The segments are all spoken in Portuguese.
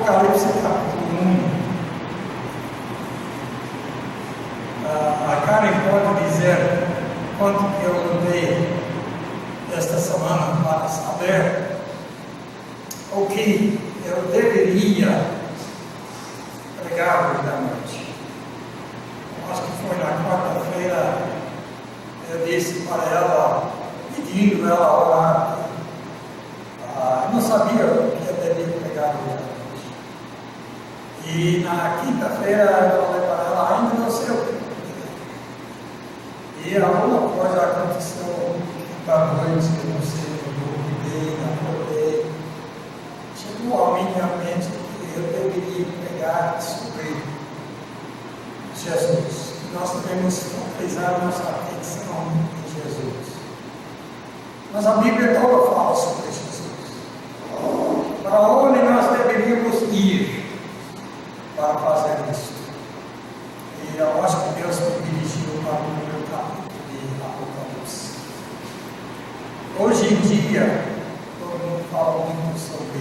Apocalipse capítulo 1. A Karen pode dizer quanto que eu lutei esta semana para saber o que eu deveria pregar hoje à noite. Eu acho que foi na quarta-feira, eu disse para ela, pedindo ela a orar. Não sabia o que eu deveria pregar hoje à noite. E na quinta-feira eu falei para ela, ainda não sei o que. E alguma coisa aconteceu da noite, eu não sei, eu dormi, acordei. Chegou à minha mente que eu deveria pregar sobre Jesus. Nós devemos focalizar nossa atenção em Jesus. Mas a Bíblia toda fala sobre Jesus. Para onde nós deveríamos ir para fazer isso? E eu acho que Deus me dirigiu para o meu capítulo de Apocalipse. Hoje em dia, todo mundo fala muito sobre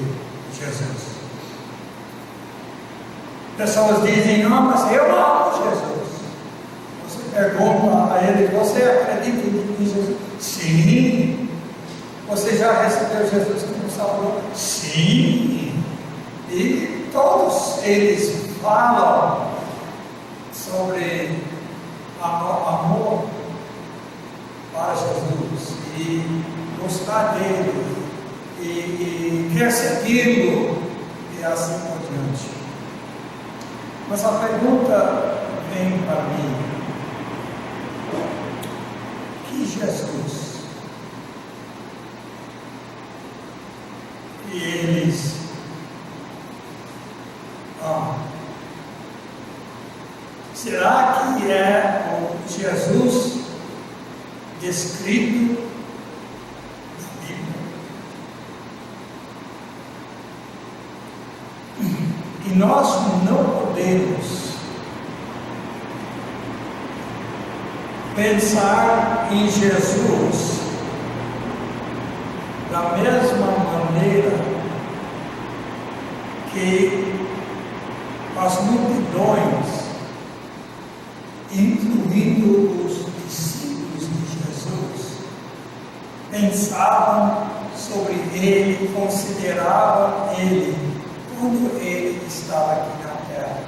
Jesus. Pessoas dizem, não, mas eu amo Jesus. Você pergunta a ele, você acredita em Jesus? Sim. Você já recebeu Jesus como Salvador? Sim. E todos eles falam sobre amor para Jesus e gostar dele e quer segui-lo e assim por diante. Mas a pergunta vem para mim: que Jesus que eles amam? Será que é o Jesus descrito na Bíblia? E nós não podemos pensar em Jesus da mesma maneira que as multidões, incluindo os discípulos de Jesus, pensavam sobre ele, consideravam ele quando ele estava aqui na terra.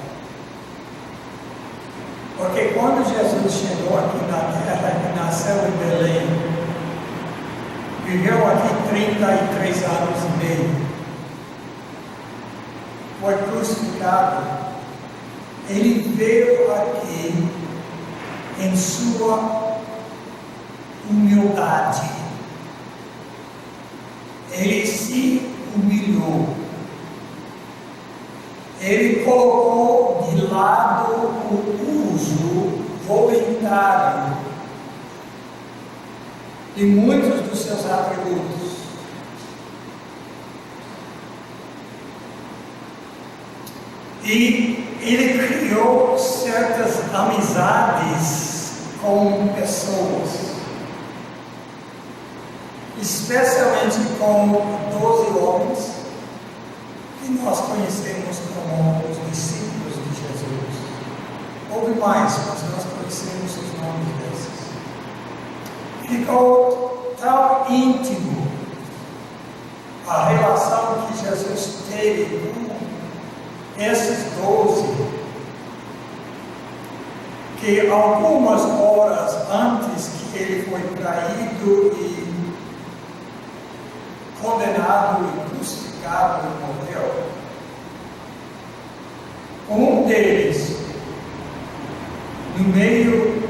Porque quando Jesus chegou aqui na terra, ele nasceu em Belém, viveu aqui 33 anos e meio, foi crucificado. Ele veio aqui em sua humildade. Ele se humilhou. Ele colocou de lado o uso voluntário de muitos dos seus atributos. E ele criou certas amizades com pessoas, especialmente com 12 homens que nós conhecemos como os discípulos de Jesus. Houve mais, mas nós conhecemos os nomes desses. Ficou tão íntimo a relação que Jesus teve com esses 12, que algumas horas antes que ele foi traído e condenado e crucificado e morreu, um deles, no meio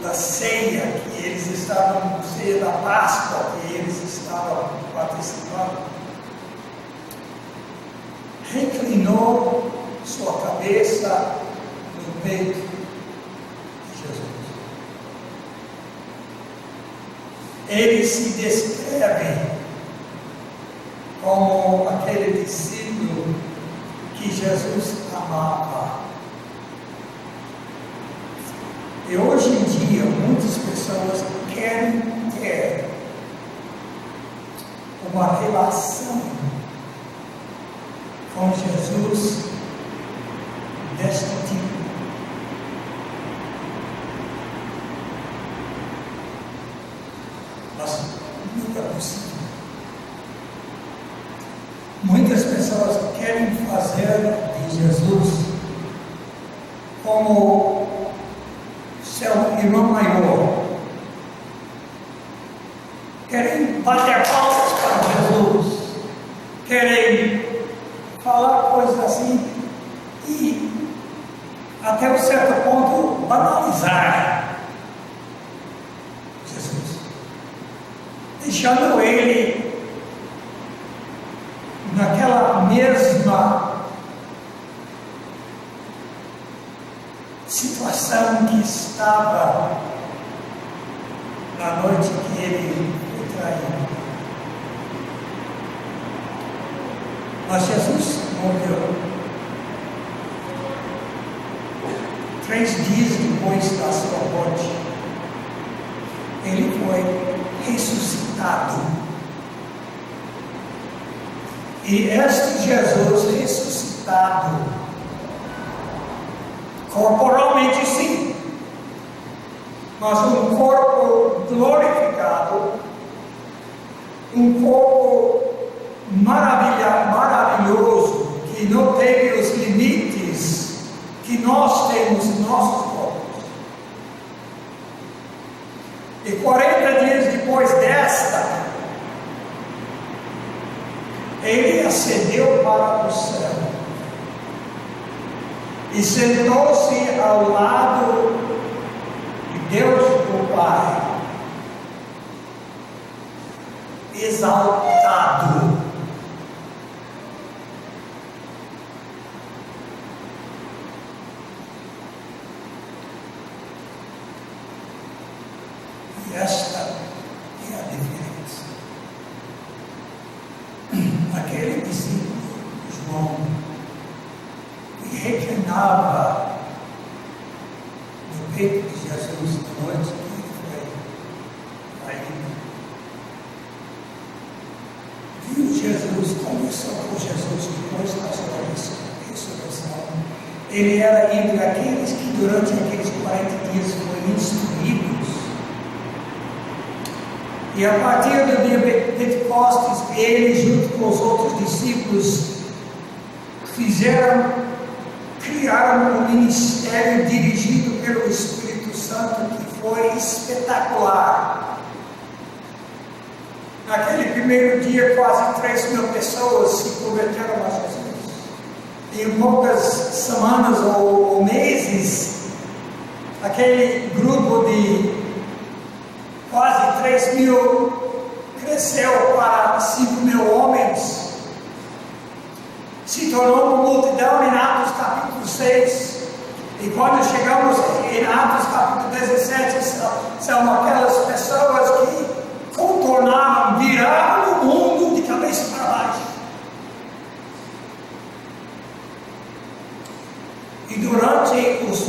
da ceia que eles estavam, ceia da Páscoa que eles estavam participando, reclinou sua cabeça no peito de Jesus. Ele se descreve como aquele discípulo que Jesus amava. E hoje em dia, muitas pessoas querem ter uma relação com Jesus deste tipo. Mas nunca é possível. Muitas pessoas querem fazer de Jesus como seu irmão maior. Querem bater palmas para Jesus. Querem falar coisas assim e até um certo ponto banalizar Jesus, deixando ele naquela mesma situação que estava na noite que ele foi traído. Mas Jesus morreu 3 dias depois da sua morte. Ele foi ressuscitado. E este Jesus ressuscitado, corporalmente sim, mas um corpo glorificado, um corpo maravilhoso, que não teve os limites que nós temos em nossos corpos. E 40 dias depois desta, ele ascendeu para o céu e sentou-se ao lado de Deus o Pai, exaltado. E esta é a diferença. Aquele discípulo, João, que reclinava no peito de Jesus na noite que ele foi traído, viu Jesus, conversou com Jesus depois da sua ressurreição. Ele era entre aqueles que durante aqueles 40 dias foram instruídos. E a partir do dia de Pentecostes, ele, junto com os outros discípulos, criaram um ministério dirigido pelo Espírito Santo que foi espetacular. Naquele primeiro dia, quase 3.000 pessoas se converteram a Jesus. Em poucas semanas ou meses, aquele grupo de quase 3.000 cresceu para 5.000 homens, se tornou uma multidão em Atos capítulo 6. E quando chegamos em Atos capítulo 17, são aquelas pessoas que contornaram, viraram o mundo de cabeça para baixo. E durante os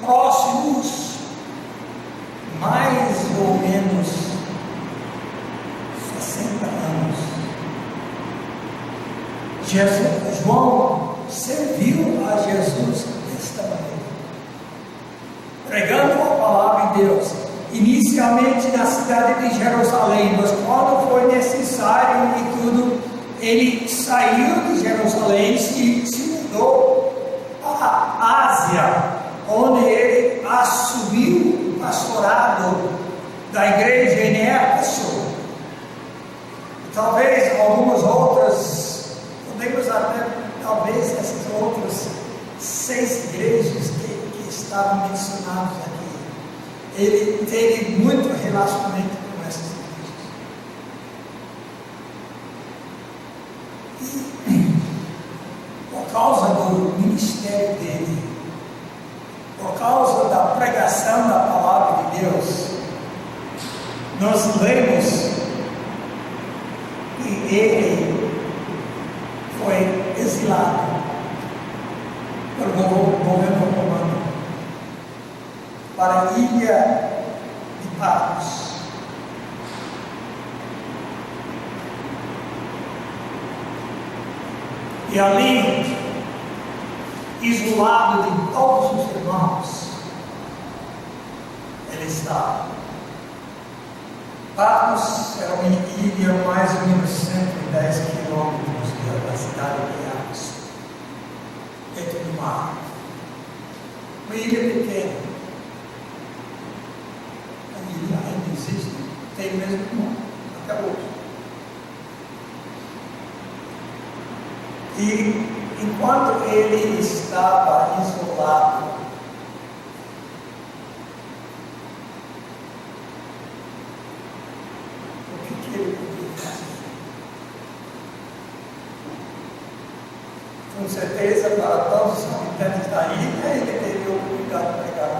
próximos mais ou menos 60 anos, João serviu a Jesus desta maneira, pregando a palavra de Deus, inicialmente na cidade de Jerusalém, mas quando foi necessário e tudo, ele saiu de Jerusalém e se mudou para a Ásia, onde ele assumiu o pastorado da igreja em Éfeso. Talvez algumas outras, podemos até, talvez essas outras 6 igrejas que estavam mencionadas aqui, ele teve muito relacionamento com essas igrejas. E por causa do ministério dele, por causa da pregação da palavra de Deus, nós lemos que ele foi exilado pelo governo romano para a ilha de Patmos. E ali, isolado de todos os irmãos, ele estava. Patmos era uma ilha mais ou menos 110 quilômetros da cidade de Athos, dentro do mar. Uma ilha pequena. A ilha ainda existe, tem o mesmo nome, até hoje. E enquanto ele estava isolado, o que ele podia fazer? Com certeza, para todos os habitantes da ilha, ele teria o cuidado de pregar.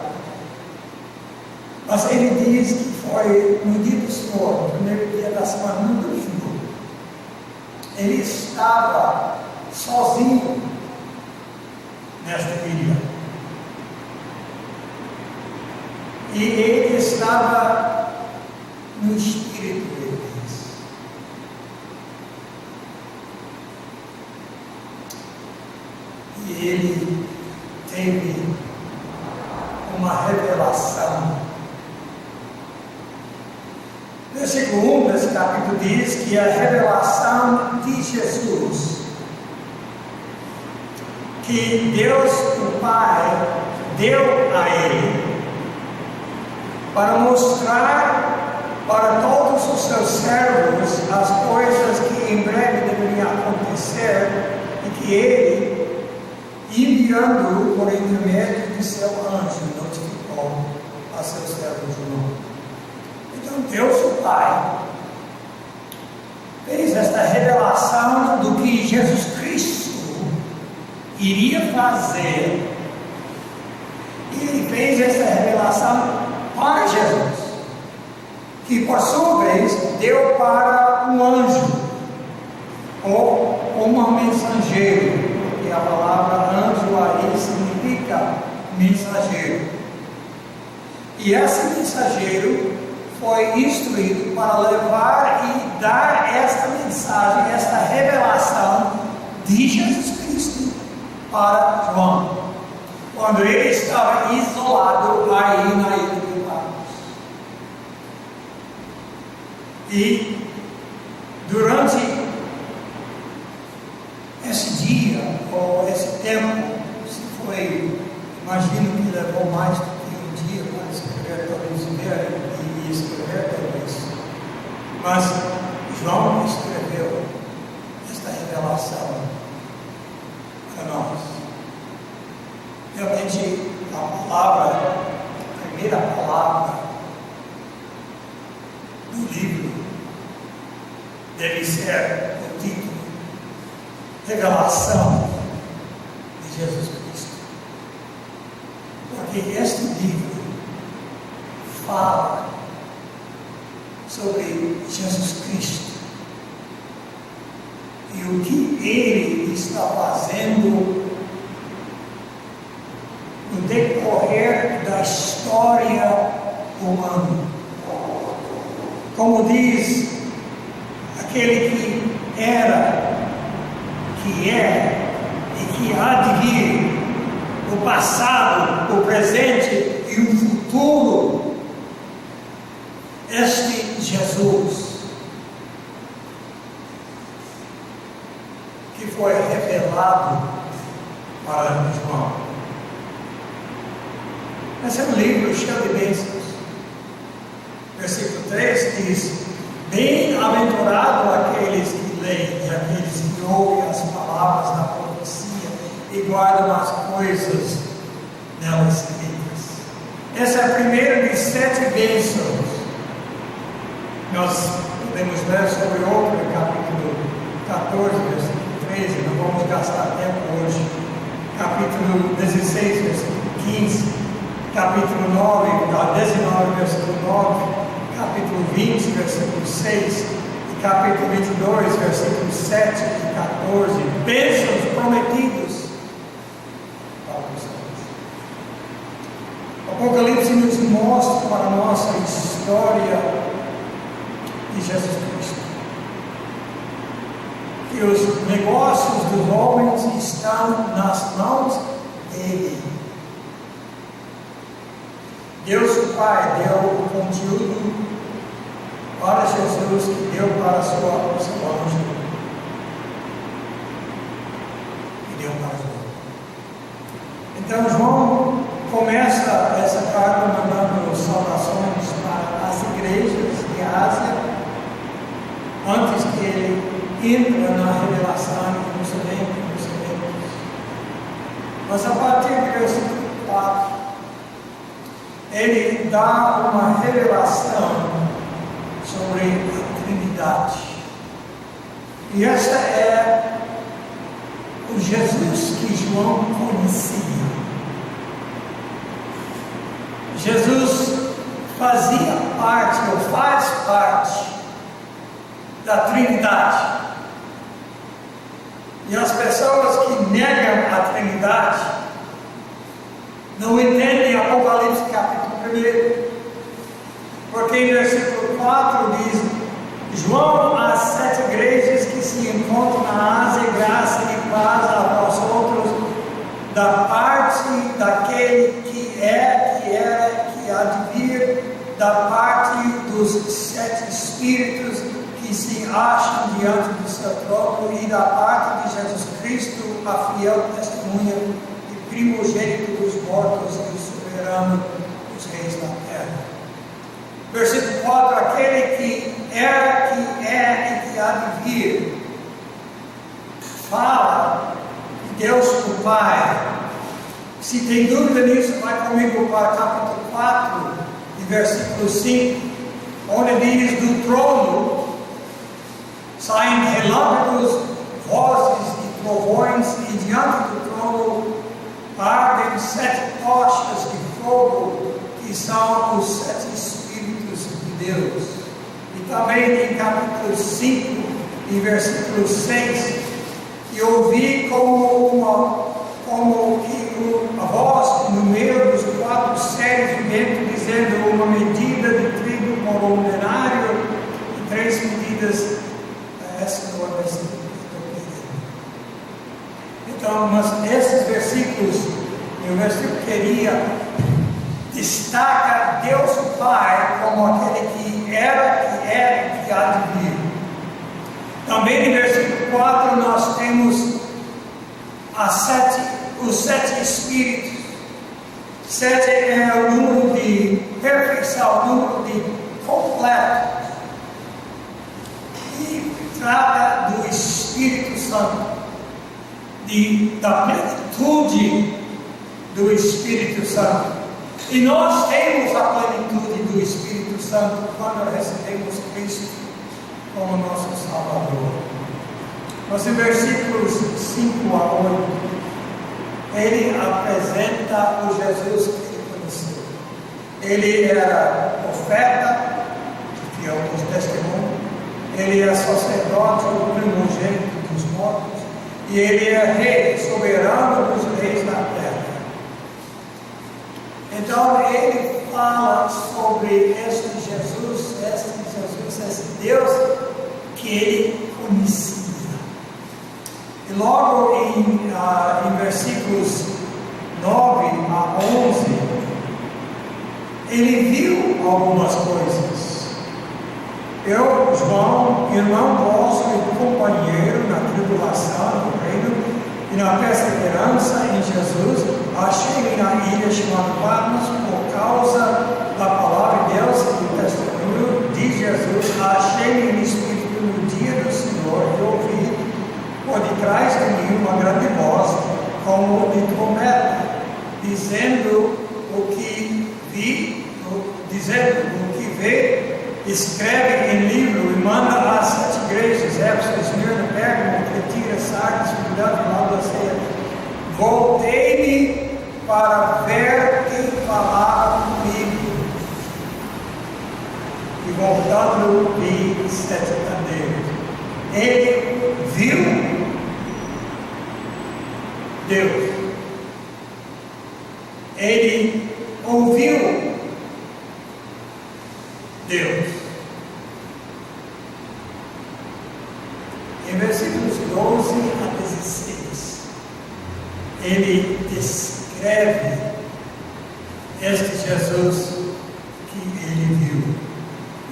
Mas ele diz que foi no dia do Senhor, no primeiro dia da semana, no domingo. Ele estava sozinho nesta ilha. E ele estava no Espírito de Deus. E ele teve uma revelação. Versículo 1 desse capítulo diz que a revelação de Jesus, que Deus, o Pai, deu a ele, para mostrar para todos os seus servos as coisas que em breve deveriam acontecer, e que ele, enviando-o por intermédio de seu anjo, notificou a seus servos de novo. Então Deus, o Pai, fez esta revelação do que Jesus Cristo iria fazer, e ele fez essa revelação para Jesus, que por sua vez deu para um anjo, ou um mensageiro, porque a palavra anjo aí significa mensageiro, e esse mensageiro foi instruído para levar e dar esta mensagem, esta revelação de Jesus Cristo para João, quando ele estava isolado aí na ilha de Patmos. E durante esse dia, ou esse tempo, se foi, imagino que levou mais do que um dia para escrever todos os versos e escrever tudo isso, mas João escreveu esta revelação para nós. Realmente, a primeira palavra do livro deve ser o título: Revelação de Jesus Cristo. Porque este livro fala sobre Jesus Cristo e o que ele está fazendo no decorrer da história humana. Como diz aquele que era, que é e que há de vir, o passado, o presente e o futuro, este Jesus, que foi revelado para João. Esse é um livro cheio de bênçãos. Versículo 3 diz: bem-aventurado aqueles que leem e aqueles que ouvem as palavras da profecia e guardam as coisas nela escritas. Essa é a primeira de 7 bênçãos. Nós podemos ler sobre outro, capítulo 14, versículo 13, não vamos gastar tempo hoje. Capítulo 16, versículo 15, capítulo 9, 19, versículo 9, capítulo 20, versículo 6, e capítulo 22, versículos 7 e 14, bênçãos prometidos para vocês. O Apocalipse nos mostra para a nossa história de Jesus Cristo. que os negócios dos homens estão nas mãos dele. Deus o Pai deu o conteúdo para Jesus, que deu para o seu anjo, e deu para João. Então João começa essa carta mandando saudações para as igrejas de Ásia, antes que ele entra na revelação que nos eventos. Mas a partir do versículo 4, ele dá uma revelação sobre a Trindade. E esta é o Jesus que João conhecia. Jesus fazia parte, ou faz parte, da Trindade. E as pessoas que negam a Trindade não entendem Apocalipse capítulo 1. Porque em versículo 4 diz: João às 7 igrejas que se encontram na Ásia, graça e paz a vós outros, da parte daquele que é, que era, que há de vir, da parte dos 7 Espíritos que se acham diante do seu trono, e da parte de Jesus Cristo, a fiel testemunha e primogênito dos mortos e o soberano dos reis da terra. Versículo 4: aquele que era, que é e que há de vir, fala de Deus o Pai. Se tem dúvida nisso, vai comigo para capítulo 4, e versículo 5, onde diz: do trono saem relâmpagos, vozes e trovões, e diante do trono ardem 7 tochas de fogo, que são os 7 Espíritos de Deus. E também em capítulo 5, em versículo 6, e ouvi como que a voz no meio dos 4 seres viventes, dizendo: uma medida de trigo por um denário, e 3 medidas. Essa não é a versículo que eu estou pedindo. Então, mas esses versículos, o versículo queria destaca Deus o Pai como aquele que era, que é e que há de vir. Também no versículo 4 nós temos os 7 Espíritos. 7 é o número de perfeição, o número de completo. E trata do Espírito Santo, da plenitude do Espírito Santo. E nós temos a plenitude do Espírito Santo quando recebemos Cristo como nosso Salvador. Mas em versículos 5 a 8, ele apresenta o Jesus que ele conheceu. Ele era profeta, que é o testemunho. Ele é sacerdote, o primogênito dos mortos, e ele é rei, soberano dos reis da terra. Então ele fala sobre este Jesus, esse Deus que ele conhecia. E logo em versículos 9 a 11, ele viu algumas coisas. Eu, João, irmão vosso e companheiro na tribulação do reino e na perseverança em Jesus, achei-me na ilha chamada Patmos por causa da palavra de Deus e do testemunho de Jesus. Achei-me no Espírito no dia do Senhor e ouvi por detrás de mim uma grande voz, como de trombeta, dizendo o que vê, escreve em livro e manda às 7 igrejas: Éfeso, Esmirna, Pérgamo, Tiatira, Sardes, Filadélfia, Laodiceia. Voltei-me para ver quem falava comigo, e voltando vi 7 candeias. Ele viu Deus. Ele ouviu Deus. Em versículos 12 a 16, ele descreve este Jesus que ele viu.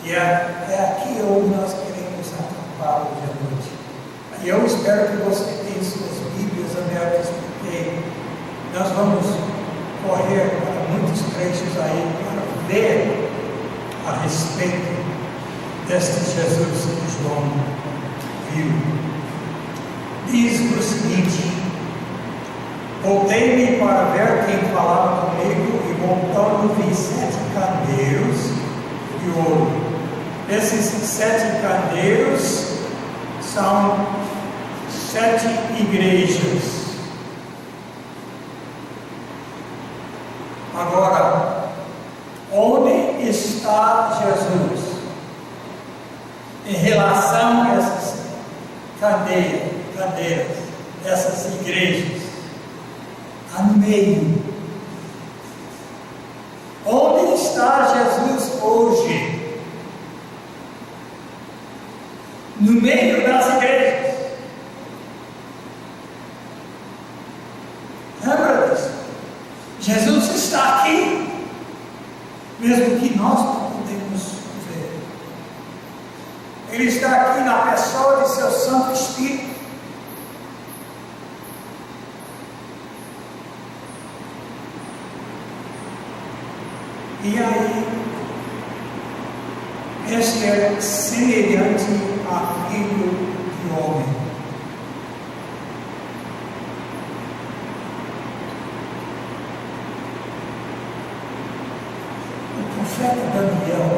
E é aqui onde nós queremos acampar hoje à noite. E eu espero que você tenha suas Bíblias abertas, porque nós vamos correr para muitos trechos aí para ver a respeito deste Jesus que João viu. Diz o seguinte: voltei-me para ver quem falava comigo, e voltando vi 7 candeiros de ouro. Esses 7 candeiros são 7 igrejas. Agora, onde está Jesus em relação a essas cadeiras, essas igrejas? No meio. Onde está Jesus hoje? No meio das igrejas. Lembra disso? Jesus está aqui, mesmo que nós não podemos ver. Ele está aqui na pessoa de seu Santo Espírito. E aí, este é semelhante a filho de homem. O profeta Daniel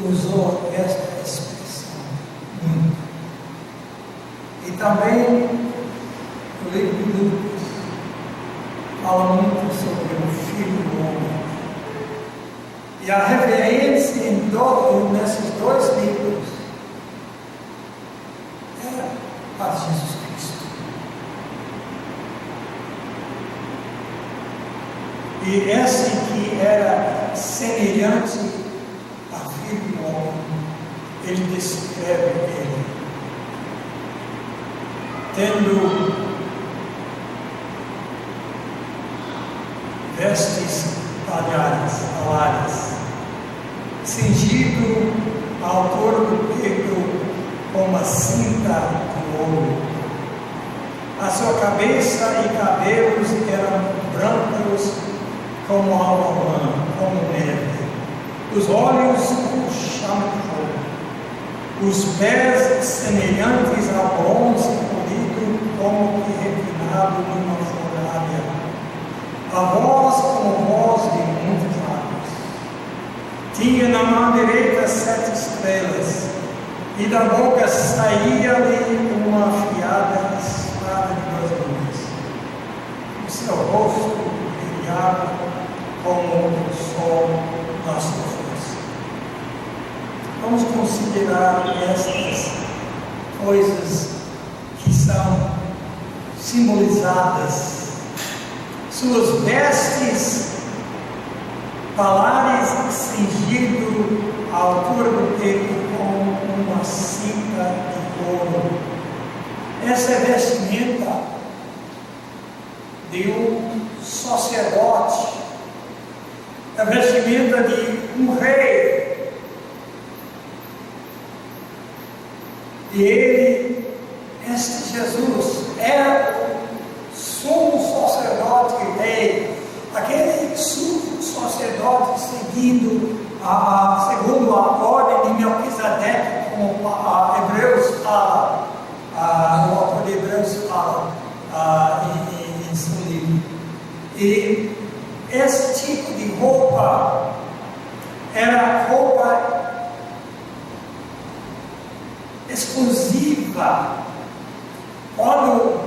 usou esta expressão muito. E também o livro de Lucas fala muito sobre o Filho do Homem. E a referência nesses 2 livros é a Jesus Cristo. E esse que era semelhante a Filho do Homem, ele descreve ele tendo vestes alares, cingido à altura do peito com uma cinta de ouro. A sua cabeça e cabelos eram brancos como algodão, como neve. Os olhos como chama de fogo. Os pés semelhantes a bronze polido, como que refinado numa fornalha. A voz como voz de muitos águas. Tinha na mão direita 7 estrelas, e da boca saía-lhe uma afiada espada de 2 gumes. O seu rosto brilhava como o sol na sua força. Vamos considerar estas coisas que são simbolizadas. Suas vestes alares cingido à altura do peito com uma cinta de ouro. Essa é a vestimenta de um sacerdote, a vestimenta de um rei. E ele, este Jesus, é sumo sacerdote e rei, aquele sumo sacerdote segundo a ordem de Melquisedeque, como Hebreus fala, o autor de Hebreus fala em seu livro. E esse tipo de roupa era roupa exclusiva. Quando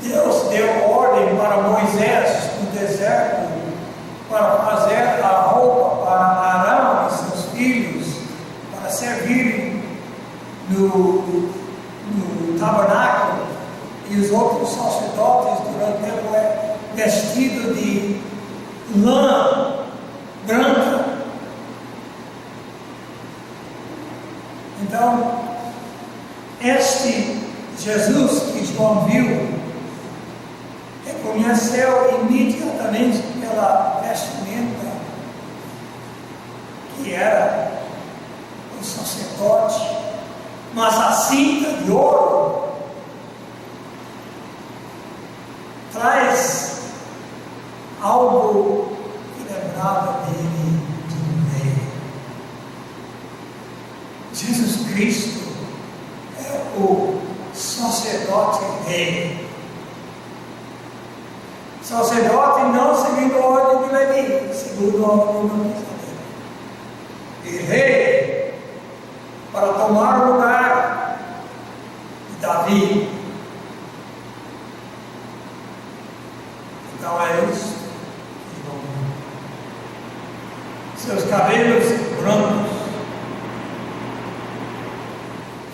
Deus deu ordem para Moisés no deserto para fazer a roupa para Arão e seus filhos, para servirem no tabernáculo, e os outros sacerdotes durante o tempo vestido de lã branca. Então, Este Jesus que João viu, reconheceu imediatamente pela vestimenta que era o sacerdote, mas a cinta de ouro traz algo que lembrava dele de um rei. Jesus Cristo é o sacerdote rei. Sacerdote não segundo a ordem de Levi, segundo a ordem de Melquisedeque. E rei para tomar o lugar de Davi. Então é isso. Seus cabelos brancos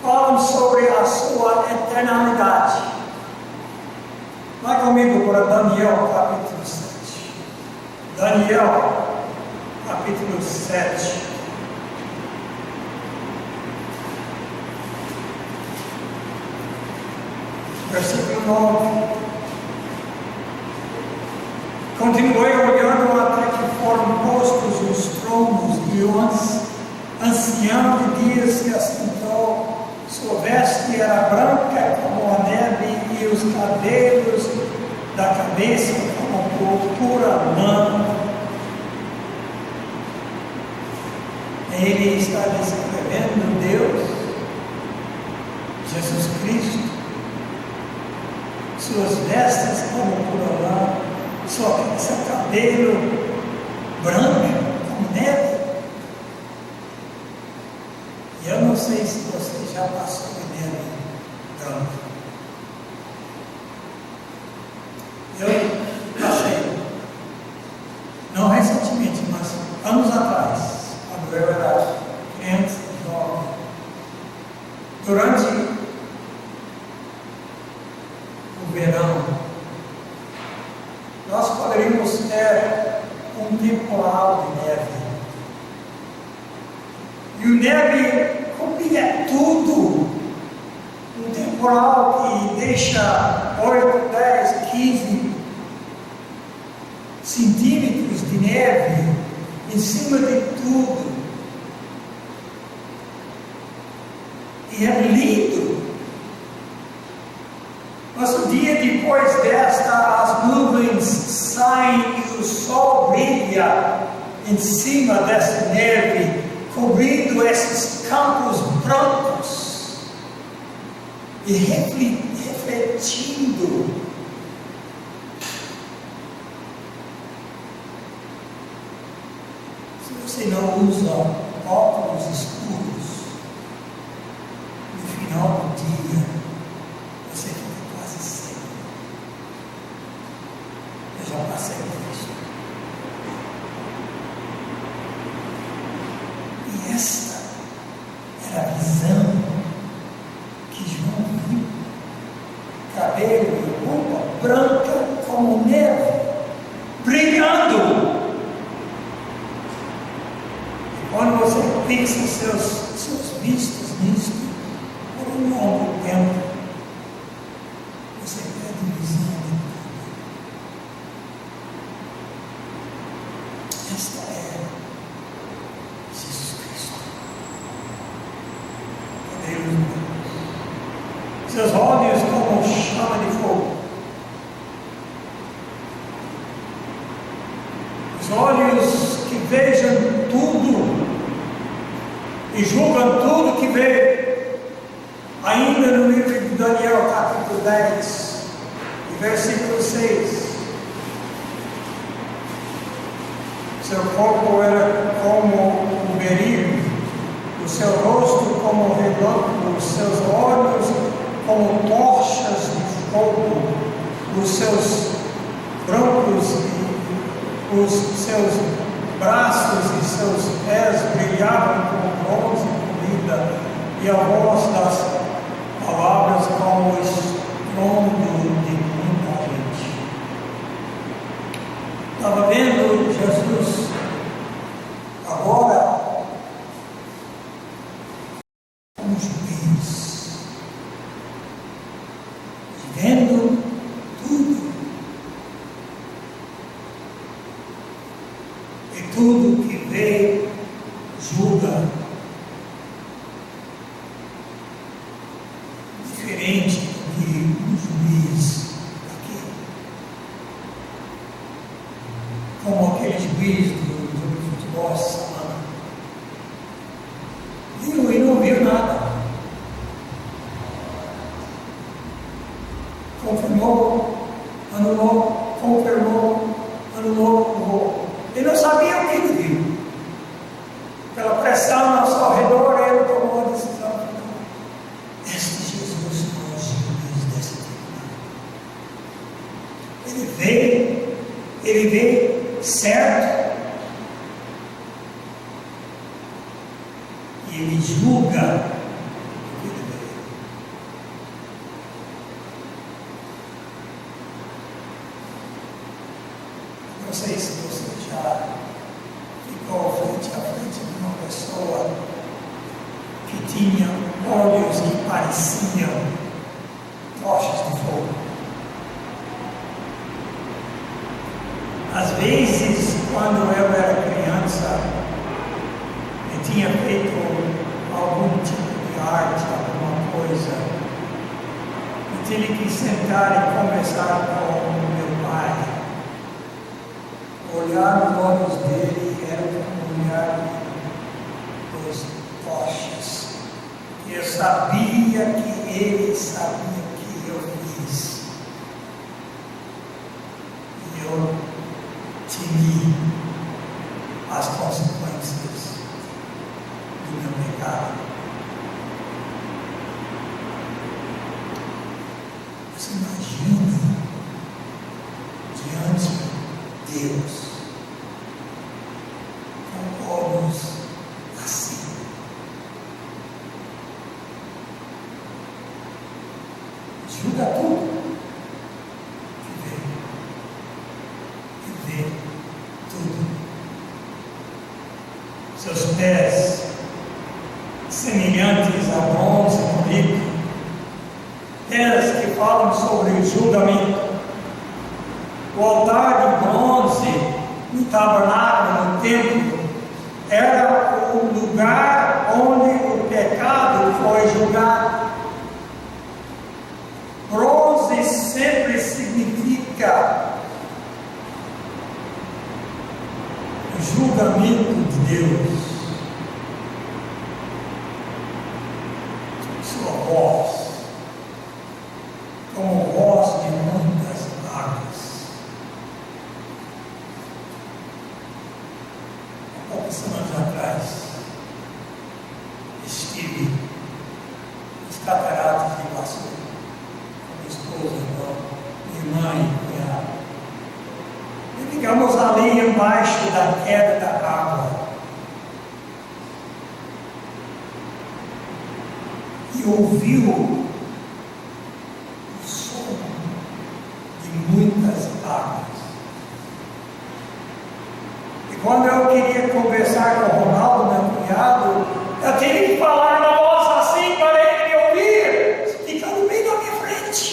falam sobre a sua eternalidade. Vai comigo para Daniel capítulo 7. Daniel capítulo 7. Versículo 9. Continuei olhando até que foram postos os tronos e o ancião de dias se assentou. Sua veste era branca como a neve e os cabelos da cabeça como púrpura lã. Ele está descrevendo Deus, Jesus Cristo, suas vestes como pura lã, seu cabelo branco como neve. E eu não sei se você já passou de neve branca. Eu passei, não recentemente, mas anos atrás, quando eu era criança, jovem. Durante o verão, nós poderíamos ter um temporal de neve. E o neve cobria tudo. Um temporal que deixa 8, 10, 15 centímetros de neve em cima de tudo. E é lindo. Mas um dia depois desta, as nuvens saem e o sol brilha em cima dessa neve, cobrindo esses campos brancos e refletindo. Se você não usa óculos escuros, no final do dia, você fica quase cego. Eu já passei por isso. E esta era a visão que João viu. Cabelo e roupa branca como neve, brilhando. E quando você fixa seus vistos nisto, por um longo tempo, você perde visão de tudo. Esta é Jesus Cristo. Seus olhos como chama de fogo. Os olhos que vejam tudo e julgam tudo que vê. Ainda no livro de Daniel, capítulo 10, versículo 6. Seu corpo era como um berilo, o seu rosto como relâmpago, os seus olhos como tochas de fogo, os seus brancos e os seus braços e seus pés brilhavam como bronze polida, e a voz das palavras como estrondo de muita gente. Estava vendo Jesus agora como juiz. diferente de um juiz aqui. Como aquele juiz do futebol essa semana. Viu e não viu nada. Confirmou, anulou, confirmou, anulou, anulou. Ele não sabia o que ele viu. Pela pressão ao seu redor, ele tomou a decisão. Este Jesus não é o juiz desse tribunal. Ele veio certo e ele julga. Não sei se você já ficou frente a frente de uma pessoa que tinha olhos que pareciam tochas de fogo. Às vezes, quando eu era criança, eu tinha feito algum tipo de arte, alguma coisa, eu tive que sentar e conversar com o meu pai. Olhar nos olhos dele era como olhar dos tochas. Eu sabia que ele sabia que eu fiz. E eu temi as consequências do meu pecado. Você imagina diante de Deus com olhos assim. Julga tudo. E vê tudo. Seus pés semelhantes a bronze bonito, pés que falam sobre o julgamento. O altar de bronze no tabernáculo, no templo, era o lugar onde o pecado foi julgado. Bronze sempre significa o julgamento de Deus. Sua voz, como voz de muitas águas. Há poucas semanas atrás, estive nos cataratas de Iguaçu, com minha esposa, minha mãe e cunhado. E ficamos ali embaixo da queda da água. E ouviu o som de muitas águas. E quando eu queria conversar com o Ronaldo, meu cunhado, eu tive que falar uma voz assim para ele me ouvir, ficando bem na minha frente.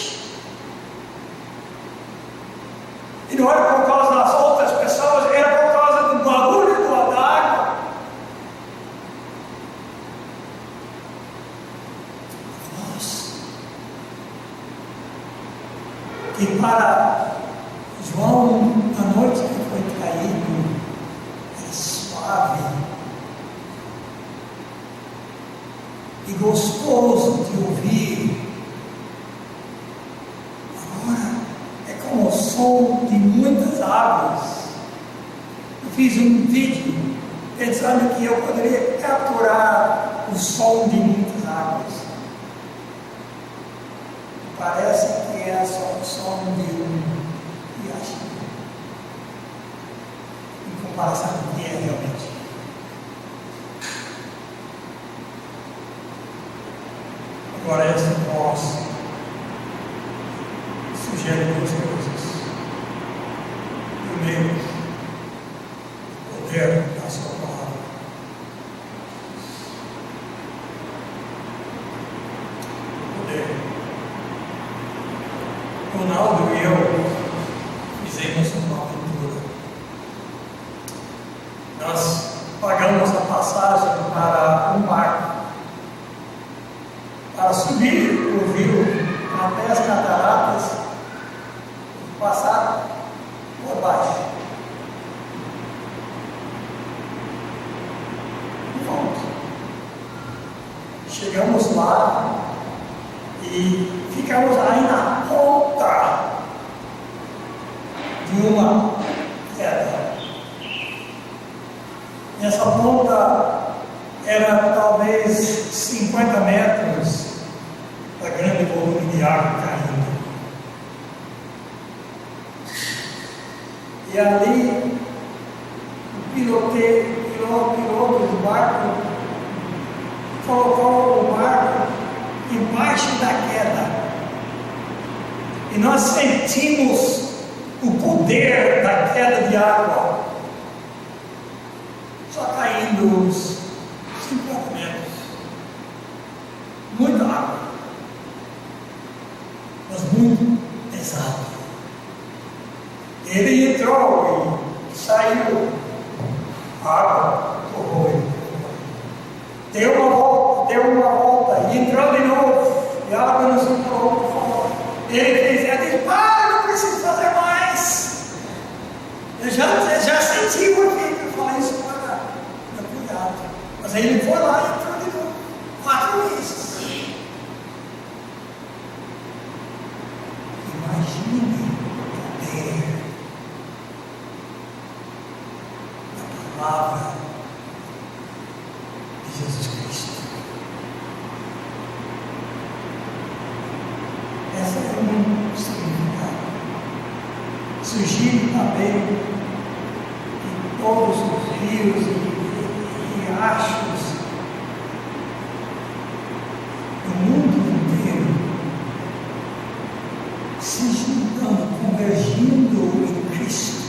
E não era por causa das outras pessoas, era por causa do barulho da água. E para João, a noite que foi traído, é suave e gostoso de ouvir. Agora é como o som de muitas águas. Eu fiz um vídeo pensando que eu poderia capturar o som de muitas águas. Parece que é só o som de um riachinho, em comparação com o que é realmente. Agora, essa voz sugere duas coisas. Primeiro, o poder da sua palavra. Ronaldo e eu fizemos uma aventura. Nós pagamos a passagem para um barco para subir o rio até as cataratas, passar por baixo. Pronto. Chegamos lá e ficamos aí na ponta de uma pedra. Essa ponta era talvez 50 metros da grande volume de água caindo. E ali o piloto do barco colocou o barco embaixo da queda. E nós sentimos o poder da queda de água. Só caindo uns 50 metros. Muita água. Mas muito pesado. Ele entrou e saiu. A água torrou ele. Deu uma volta e entrou de novo. E a água nos empurrou por fora. Ele disse, não preciso fazer mais. Eu já senti o que eu falei isso para meu cuidado. Mas aí ele foi lá e entrou de novo. 4 vezes. Imagine o poder da palavra de Jesus Cristo. Essa é um significado. Sugiro também que todos os rios e riachos do mundo inteiro se juntando, convergindo em Cristo.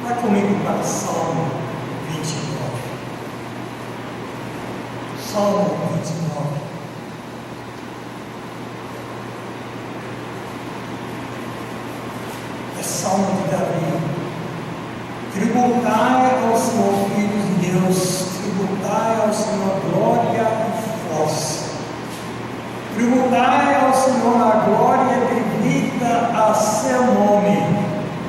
Vai comigo para Salmo 29. Salmo 29. Salmo de Davi. Tributai ao Senhor, filhos de Deus, tributai ao Senhor glória e força. Tributai ao Senhor a glória devida a seu nome.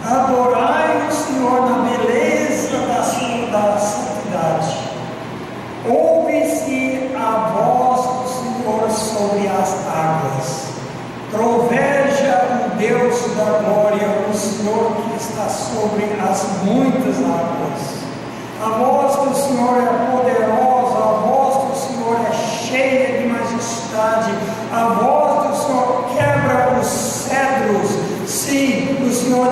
Adorai o Senhor na beleza da sua santidade. Ouve-se a voz do Senhor sobre as águas. Troveja o Deus da glória, o Senhor que está sobre as muitas águas. A voz do Senhor é poderosa, a voz do Senhor é cheia de majestade, a voz do Senhor quebra os cedros. Sim, o Senhor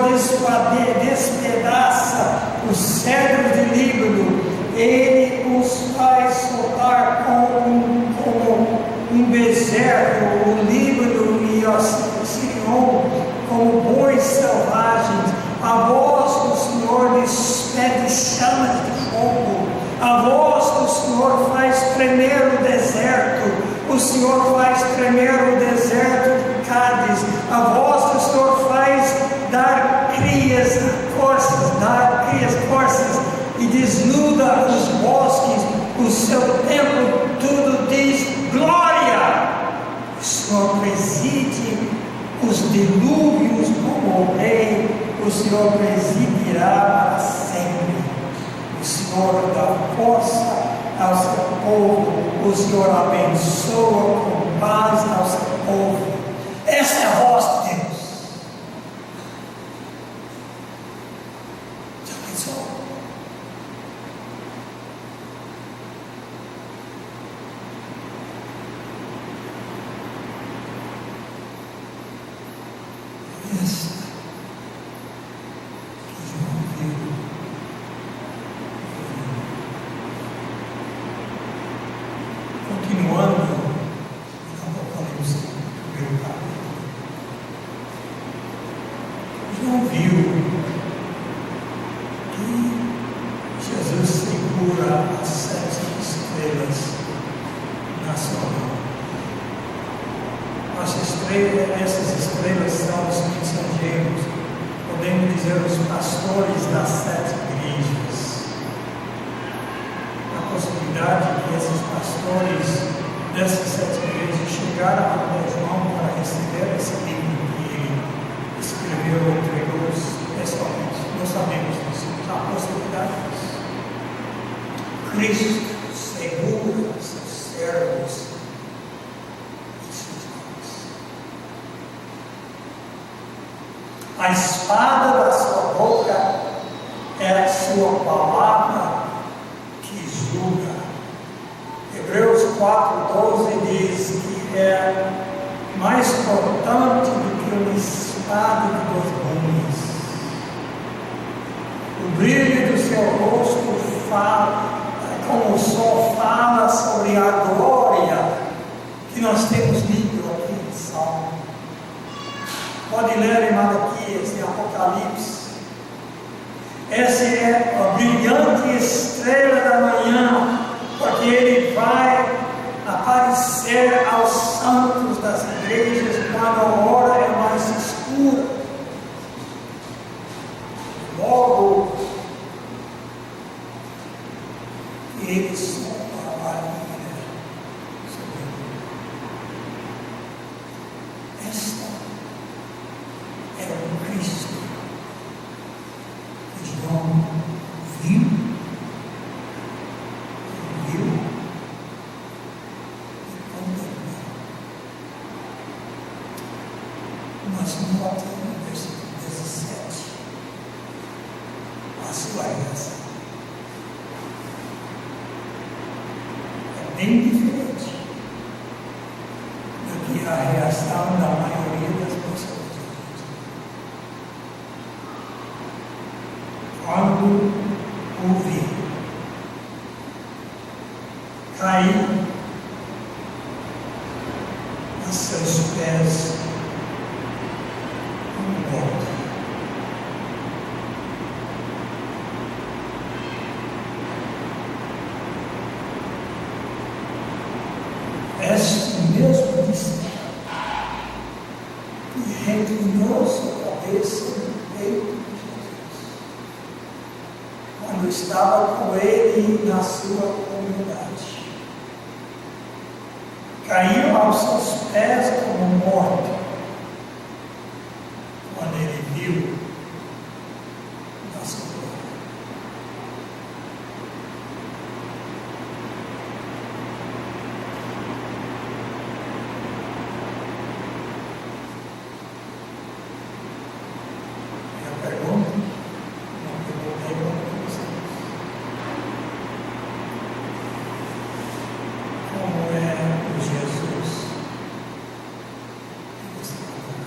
despedaça os cedros de Líbano. Ele os faz soltar como um bezerro, o Líbano e o Sirion, como bois selvagens. A voz do Senhor despede chamas de fogo. A voz do Senhor faz tremer o deserto. O Senhor faz tremer o deserto de Cádiz. A voz do Senhor faz dar crias corças e desnuda os bosques. O seu templo tudo diz glória. O Senhor preside os dilúvios como rei. O Senhor presidirá para sempre. O Senhor dá força ao seu povo. O Senhor abençoa com paz ao seu povo. Essa é a voz de Deus. Já pensou? Essa continuando no Apocalipse, primeiro capítulo, João viu que Jesus segura as 7 estrelas na sua mão. Essas estrelas são os mensageiros, podemos dizer os pastores das 7 igrejas. A possibilidade que esses pastores Cristo segura seus servos e suas mãos. A espada da sua boca é a sua palavra que julga. Hebreus 4,12 diz que é mais cortante do que uma espada de dois gumes. O brilho do seu rosto fala, como o sol fala sobre a glória que nós temos lido aqui em Salmo. Pode ler em Malaquias, em Apocalipse. Essa é a brilhante estrela da manhã, porque ele vai aparecer aos santos das igrejas quando a hora é mais escura. Logo, ele sopra a varinha sobre ele. Esta é o Cristo que João viu e condenou. Mas note no versículo 17 a sua reação. É bem diferente do que a reação da maioria das pessoas. Quando ouvi, caí a seus pés como morto. Este mesmo disse que reclinou sua cabeça no peito de Jesus, quando estava com ele na sua comunidade. Caiu aos seus pés como morto, quando ele viu a sua glória. Eu pergunto, não perguntei para vocês, como é o Jesus que você adora?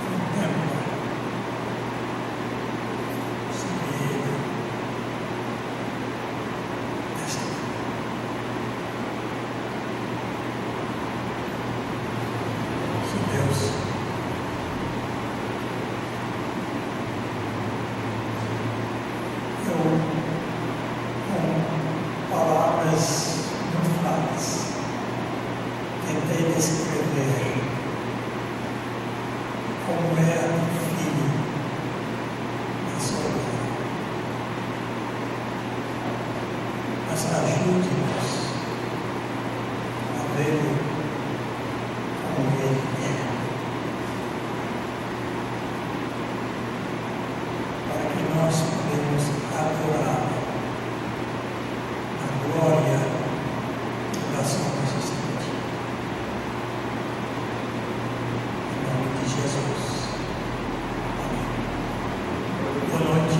Contempla sobre ele esta manhã. Se Deus eu, com palavras muito fracas, tentei descrever como é o filho da sua glória. Mas ajude-nos a ver como ele é, para que nós podemos adorar a glória da sua majestade. Em nome de Jesus. Amém. Boa noite.